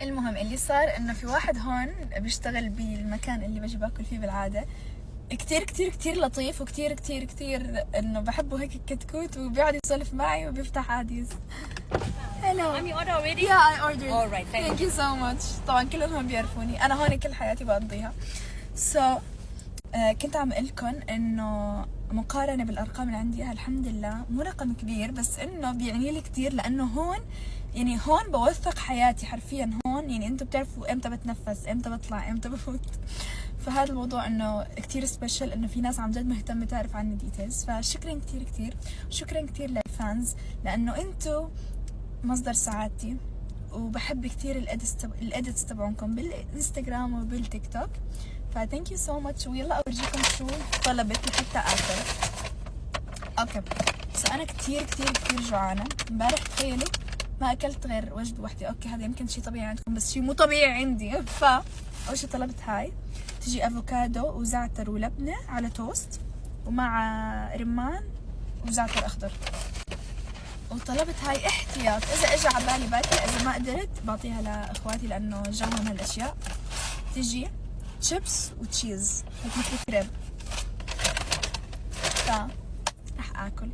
المهم اللي صار انه في واحد هون بيشتغل بالمكان اللي بجي باكل فيه بالعاده، كتير كتير كتير لطيف وكتير كتير كتير انه بحبه هيك كتكوت، وبيقعد يسولف معي وبيفتح عاديز. Hello. You order already? Yeah, I ordered. All right, Thank you so much. طبعا كلهم هم بيعرفوني، انا هون كل حياتي بقضيها. كنت عم قلكن انه مقارنة بالارقام اللي عندي اياها الحمد لله مو رقم كبير، بس انه بيعني لي كتير، لانه هون يعني هون بوثق حياتي حرفيا. هون يعني انتم بتعرفوا امتى بتنفس، امتى بطلع، امتى بفوت. فهذا الموضوع انه كتير سبيشل، انه في ناس عن جد مهتمة تعرف عني ديتيلز. فشكرا كتير كتير، شكرا كتير للفانز، لانه انتم مصدر سعادتي، وبحب كتير الاديتس تبعونكم بالانستغرام وبالتيك توك. فثانك يو سو ماتش. ويلا اورجيكم شو طلبت لحتى اكل. اوكي انا كتير كتير كتير جوعانه. امبارح تخيلي ما اكلت غير وجبه واحده. اوكي هذا يمكن شيء طبيعي عندكم بس شيء مو طبيعي عندي. اول شيء طلبت هاي، تجي افوكادو وزعتر ولبنه على توست ومع رمان وزعتر اخضر. وطلبت هاي احتياط اذا اجى على بالي باكل، اذا ما قدرت بعطيها لاخواتي لانه جوهم هالاشياء. تجي شيبس وتشيز هيك مثل كريب. رح اكل.